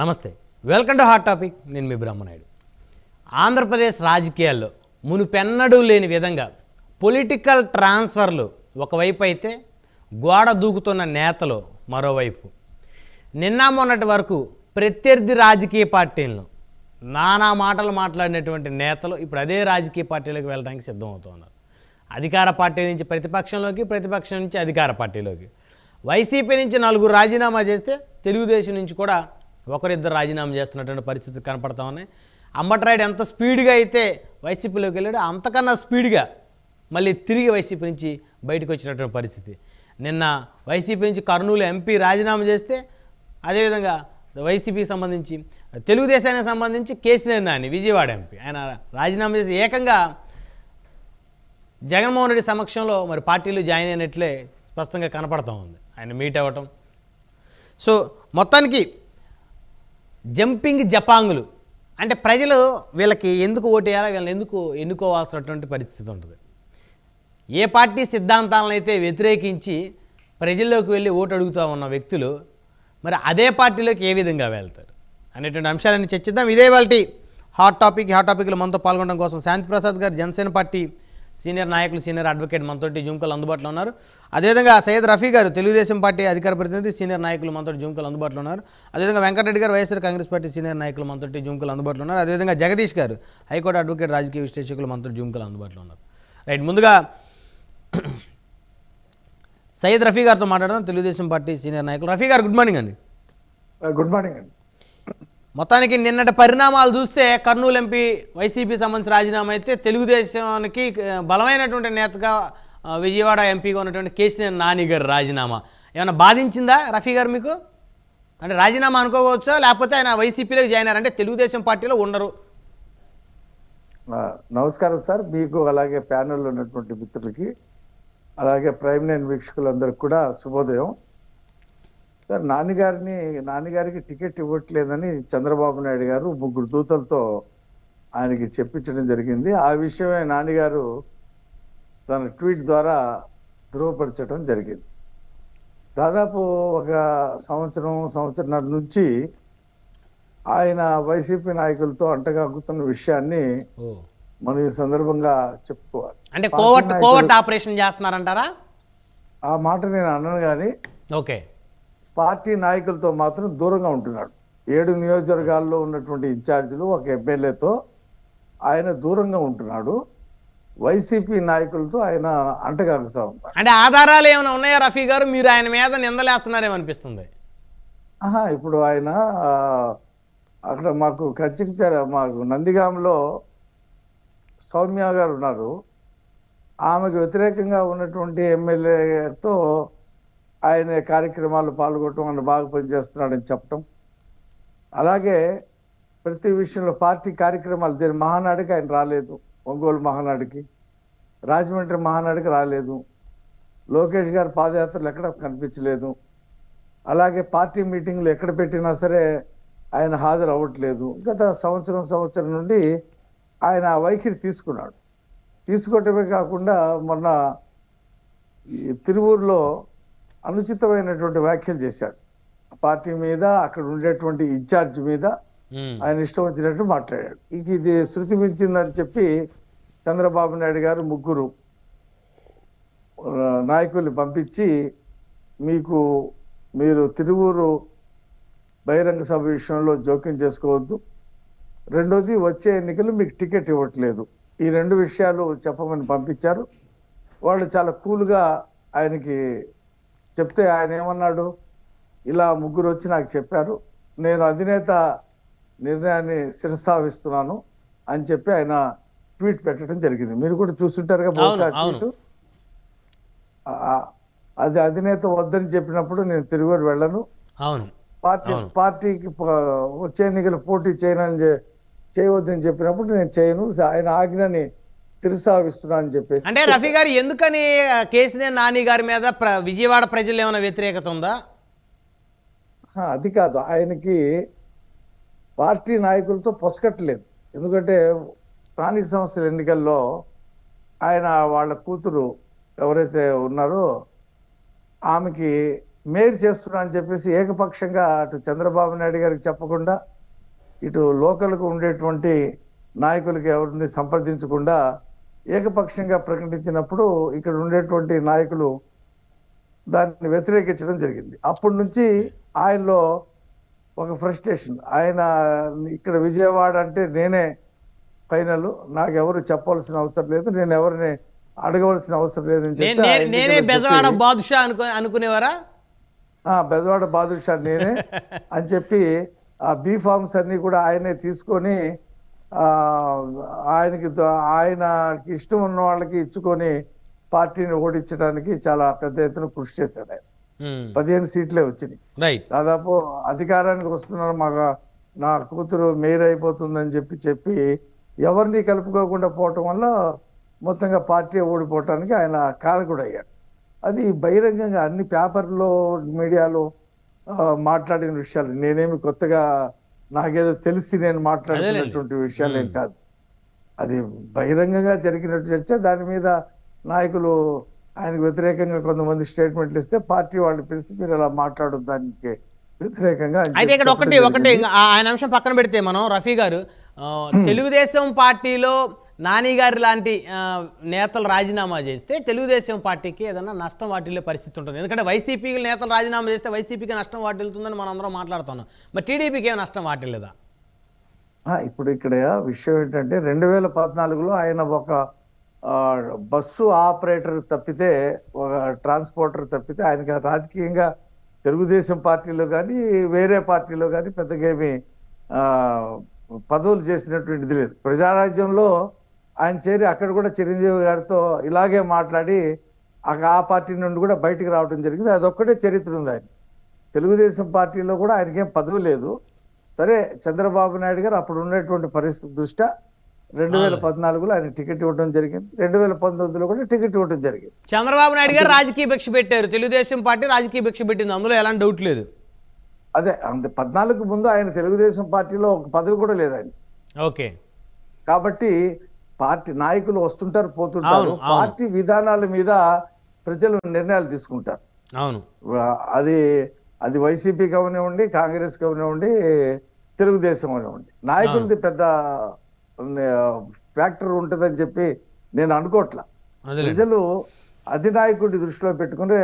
నమస్తే, welcome to hot topic. నేను మీ బ్రహ్మనాయుడు. ఆంధ్రప్రదేశ్ రాజకీయాల్లో మునుపెన్నడూ లేని విధంగా పొలిటికల్ ట్రాన్స్ఫర్లు ఒకవైపు అయితే, గోడ దూకుతున్న నేతలు మరోవైపు. నిన్న మొన్నటి వరకు ప్రత్యర్థి రాజకీయ పార్టీలను నానా మాటలు మాట్లాడినటువంటి నేతలు ఇప్పుడు అదే రాజకీయ పార్టీలోకి వెళ్ళడానికి సిద్ధమవుతున్నారు. అధికార పార్టీ నుంచి ప్రతిపక్షంలోకి, ప్రతిపక్షం నుంచి అధికార పార్టీలోకి. వైసీపీ నుంచి 4 రాజీనామా చేస్తే తెలుగుదేశం నుంచి కూడా ఒకరిద్దరు రాజీనామా చేస్తున్నటువంటి పరిస్థితులు కనపడతా ఉన్నాయి. అంబట్రాయుడు ఎంత స్పీడ్గా అయితే వైసీపీలోకి వెళ్ళాడో అంతకన్నా స్పీడ్గా మళ్ళీ తిరిగి వైసీపీ నుంచి బయటకు వచ్చినటువంటి పరిస్థితి. నిన్న వైసీపీ నుంచి కర్నూలు ఎంపీ రాజీనామా చేస్తే, అదేవిధంగా వైసీపీకి సంబంధించి తెలుగుదేశానికి సంబంధించి కేసీఆర్ నాని విజయవాడ ఎంపీ ఆయన రాజీనామా చేసి ఏకంగా జగన్మోహన్ రెడ్డి సమక్షంలో మరి పార్టీలో జాయిన్ అయినట్లే స్పష్టంగా కనపడతా ఉంది. ఆయన మీట్ అవ్వటం. సో మొత్తానికి జంపింగ్ జపాంగులు అంటే ప్రజలు వీళ్ళకి ఎందుకు ఓటేయాలా, వీళ్ళని ఎందుకు ఎన్నుకోవాల్సినటువంటి పరిస్థితి ఉంటుంది. ఏ పార్టీ సిద్ధాంతాలను అయితే వ్యతిరేకించి ప్రజల్లోకి వెళ్ళి ఓటు అడుగుతూ ఉన్న వ్యక్తులు మరి అదే పార్టీలోకి ఏ విధంగా వెళ్తారు అనేటువంటి అంశాలన్నీ చర్చిద్దాం. ఇదే వాళ్ళ హాట్ టాపిక్లో మనతో పాల్గొనడం కోసం శాంతి ప్రసాద్ గారు, జనసేన పార్టీ సీనియర్ నాయకులు, సీనియర్ అడ్వకేట్ మనతోటి జూమ్కాల్ అందుబాటులో ఉన్నారు. అదేవిధంగా సయ్యద్ రఫీ గారు, తెలుగుదేశం పార్టీ అధికార ప్రతినిధి, సీనియర్ నాయకులు మనతోటి జూమ్కాల్ అందుబాటులో ఉన్నారు. అదేవిధంగా వెంకటరెడ్డి గారు, వైఎస్ఆర్ కాంగ్రెస్ పార్టీ సీనియర్ నాయకులు మనతోటి జూమ్కాల్ అందుబాటులో ఉన్నారు. అదేవిధంగా జగదీష్ గారు, హైకోర్టు అడ్వకేట్, రాజకీయ విశ్లేషకులు మనతోటి జూమ్కాల్ అందుబాటులో ఉన్నారు. రైట్, ముందుగా సయ్యద్ రఫీ గారితో మాట్లాడదాం, తెలుగుదేశం పార్టీ సీనియర్ నాయకులు. రఫీ గారు, గుడ్ మార్నింగ్ అండి. గుడ్ మార్నింగ్ అండి. మొత్తానికి నిన్నటి పరిణామాలు చూస్తే కర్నూలు ఎంపీ వైసీపీ సంబంధించి రాజీనామా అయితే, తెలుగుదేశానికి బలమైనటువంటి నేతగా విజయవాడ ఎంపీగా ఉన్నటువంటి కేసీఆర్ నాని గారు రాజీనామా ఏమైనా బాధించిందా రఫీ గారు మీకు? అంటే రాజీనామా అనుకోవచ్చా, లేకపోతే ఆయన వైసీపీలోకి జాయిన్ అయ్యారంటే తెలుగుదేశం పార్టీలో ఉండరు? నమస్కారం సార్, మీకు అలాగే ప్యానెల్లో ఉన్నటువంటి మిత్రులకి, అలాగే ప్రైమ్ లైన్ వీక్షకులందరికీ కూడా శుభోదయం. సార్, నాన్నగారికి టికెట్ ఇవ్వట్లేదని చంద్రబాబు నాయుడు గారు 3 దూతలతో ఆయనకి చెప్పించడం జరిగింది. ఆ విషయమే నాన్నగారు తన ట్వీట్ ద్వారా ధృవపరచడం జరిగింది. దాదాపు ఒక సంవత్సరన్నర నుంచి ఆయన వైసీపీ నాయకులతో అంటగాగుతున్న విషయాన్ని మనం ఈ సందర్భంగా చెప్పుకోవాలి. అంటే కోవర్ట్ ఆపరేషన్ చేస్తున్నారంటారా? ఆ మాట నేను అన్నాను, కానీ ఓకే, పార్టీ నాయకులతో మాత్రం దూరంగా ఉంటున్నాడు. 7 నియోజకవర్గాల్లో ఉన్నటువంటి ఇన్ఛార్జీలు, ఒక ఎమ్మెల్యేతో ఆయన దూరంగా ఉంటున్నాడు. వైసీపీ నాయకులతో ఆయన అంటగాగుతూ ఉంటారు. అంటే ఆధారాలు ఏమైనా ఉన్నాయా రఫీ గారు? మీరు ఆయన మీద నిందలేస్తున్నారేమనిపిస్తుంది. ఇప్పుడు ఆయన అక్కడ మాకు నందిగాంలో సౌమ్య గారు ఉన్నారు. ఆమెకు వ్యతిరేకంగా ఉన్నటువంటి ఎమ్మెల్యేతో ఆయన కార్యక్రమాలు పాల్గొనడం, ఆయన బాగా పనిచేస్తున్నాడని చెప్పటం, అలాగే ప్రతి విషయంలో పార్టీ కార్యక్రమాలు, దీని మహానాడుకి ఆయన రాలేదు, ఒంగోలు మహానాడుకి, రాజమండ్రి మహానాడుకి రాలేదు, లోకేష్ గారి పాదయాత్రలు ఎక్కడ కనిపించలేదు, అలాగే పార్టీ మీటింగ్లు ఎక్కడ పెట్టినా సరే ఆయన హాజరు అవ్వట్లేదు. గత సంవత్సరం నుండి ఆయన వైఖరి తీసుకోవటమే కాకుండా మొన్న తిరువూరులో అనుచితమైనటువంటి వ్యాఖ్యలు చేశాడు. పార్టీ మీద, అక్కడ ఉండేటువంటి ఇన్ఛార్జ్ మీద ఆయన ఇష్టం వచ్చినట్టు మాట్లాడాడు. ఇది శృతి మించిందని చెప్పి చంద్రబాబు నాయుడు గారు 3 నాయకుల్ని పంపించి, మీరు తిరువూరు బహిరంగ సభ విషయంలో జోక్యం చేసుకోవద్దు, రెండోది వచ్చే ఎన్నికలు మీకు టికెట్ ఇవ్వట్లేదు, ఈ 2 విషయాలు చెప్పమని పంపించారు. వాళ్ళు చాలా కూల్గా ఆయనకి చెప్తే ఆయన ఏమన్నాడు, ఇలా 3 వచ్చి నాకు చెప్పారు, నేను అధినేత నిర్ణయాన్ని శిరసావిస్తున్నాను అని చెప్పి ఆయన ట్వీట్ పెట్టడం జరిగింది. మీరు కూడా చూస్తుంటారుగా బహుశా ట్వీట్. అది అధినేత వద్దని చెప్పినప్పుడు నేను తిరుగు వెళ్ళను, పార్టీకి వచ్చే ఎన్నికలు పోటీ చేయవద్దని చెప్పినప్పుడు నేను చేయను, ఆయన ఆజ్ఞని శిరసావిస్తున్నా అని చెప్పి. అంటే రఫీ గారు, ఎందుకని కేసీఆర్ నాని గారి మీద విజయవాడ ప్రజలు ఏమైనా వ్యతిరేకత ఉందా? అది కాదు, ఆయనకి పార్టీ నాయకులతో పొసగట్లేదు. ఎందుకంటే స్థానిక సంస్థల ఎన్నికల్లో ఆయన వాళ్ళ కూతురు ఎవరైతే ఉన్నారో ఆమెకి మేయర్ చేస్తున్నా అని చెప్పేసి ఏకపక్షంగా అటు చంద్రబాబు నాయుడు గారికి చెప్పకుండా ఇటు లోకల్కు ఉండేటువంటి నాయకులకి ఎవరిని సంప్రదించకుండా ఏకపక్షంగా ప్రకటించినప్పుడు ఇక్కడ ఉండేటువంటి నాయకులు దాన్ని వ్యతిరేకించడం జరిగింది. అప్పటి నుంచి ఆయనలో ఒక ఫ్రస్ట్రేషన్, ఆయన ఇక్కడ విజయవాడ అంటే నేనే ఫైనల్, నాకెవరు చెప్పవలసిన అవసరం లేదు, నేను ఎవరిని అడగవలసిన అవసరం లేదని చెప్పి నేనే బెజవాడ బాదుషా అనుకునేవారా? బెజవాడ బాదుషా నేనే అని చెప్పి ఆ బీ ఫార్మ్స్ అన్ని కూడా ఆయనే తీసుకొని ఆయనకి ఇష్టం ఉన్న వాళ్ళకి ఇచ్చుకొని పార్టీని ఓడించడానికి చాలా పెద్ద ఎత్తున కృషి చేశాడు. ఆయన 15 సీట్లే వచ్చినాయి. దాదాపు అధికారానికి వస్తున్నారు, నా కూతురు మేయర్ అయిపోతుందని చెప్పి ఎవరిని కలుపుకోకుండా పోవటం వల్ల మొత్తంగా పార్టీ ఓడిపోవటానికి ఆయన కారకుడు అయ్యాడు. అది బహిరంగంగా అన్ని పేపర్లో మీడియాలో మాట్లాడిన విషయాలు, నేనేమి కొత్తగా నాకేదో తెలిసి నేను మాట్లాడుతున్నటువంటి విషయాలు ఏం కాదు. అది బహిరంగంగా జరిగినట్టు చర్చ. దాని మీద నాయకులు ఆయనకు వ్యతిరేకంగా కొంతమంది స్టేట్మెంట్లు ఇస్తే పార్టీ వాళ్ళు పిలిచి మీరు అలా మాట్లాడదు దానికి వ్యతిరేకంగా. అయితే ఇక్కడ ఒకటి ఆయన అంశం పక్కన పెడితే మనం రఫీ గారు తెలుగుదేశం పార్టీలో నాని గారి లాంటి నేతలు రాజీనామా చేస్తే తెలుగుదేశం పార్టీకి ఏదైనా నష్టం వాటిల్లే పరిస్థితి ఉంటుంది. ఎందుకంటే వైసీపీ నేతలు రాజీనామా చేస్తే వైసీపీకి నష్టం వాటిల్తుందని మనం అందరం మాట్లాడుతున్నాం. మరి టీడీపీకి ఏం నష్టం వాటిల్లేదా? ఇప్పుడు ఇక్కడ విషయం ఏంటంటే 2014లో ఆయన ఒక బస్సు ఆపరేటర్ తప్పితే, ఒక ట్రాన్స్పోర్టర్ తప్పితే ఆయనకి రాజకీయంగా తెలుగుదేశం పార్టీలో కానీ వేరే పార్టీలో కానీ పెద్దగా ఏమి పదవులు చేసినటువంటిది లేదు. ప్రజారాజ్యంలో ఆయన చేరి అక్కడ కూడా చిరంజీవి గారితో ఇలాగే మాట్లాడి ఆ పార్టీ నుండి కూడా బయటికి రావడం జరిగింది. అదొక్కటే చరిత్ర ఉంది. ఆయన తెలుగుదేశం పార్టీలో కూడా ఆయనకేం పదవి లేదు. సరే, చంద్రబాబు నాయుడు గారు అప్పుడు ఉన్నటువంటి పరిస్థితి దృష్ట్యా 2014లో ఆయన టికెట్ ఇవ్వడం జరిగింది. 2019లో కూడా టికెట్ ఇవ్వడం జరిగింది. చంద్రబాబు నాయుడు గారు రాజకీయ భిక్ష పెట్టారు, తెలుగుదేశం పార్టీ రాజకీయ భిక్ష పెట్టింది, అందులో ఎలాంటి డౌట్ లేదు. అదే 14కు ముందు ఆయన తెలుగుదేశం పార్టీలో ఒక పదవి కూడా లేదు ఆయన. ఓకే. కాబట్టి పార్టీ నాయకులు వస్తుంటారు, పోతుంటారు. పార్టీ విధానాల మీద ప్రజలు నిర్ణయాలు తీసుకుంటారు. అవును, అది వైసీపీ కానివ్వండి, కాంగ్రెస్ కానివ్వండి, తెలుగుదేశం కానివ్వండి, నాయకులది పెద్ద ఫ్యాక్టర్ ఉంటుందని చెప్పి నేను అనుకోవట్లా. ప్రజలు అధినాయకుడి దృష్టిలో పెట్టుకుని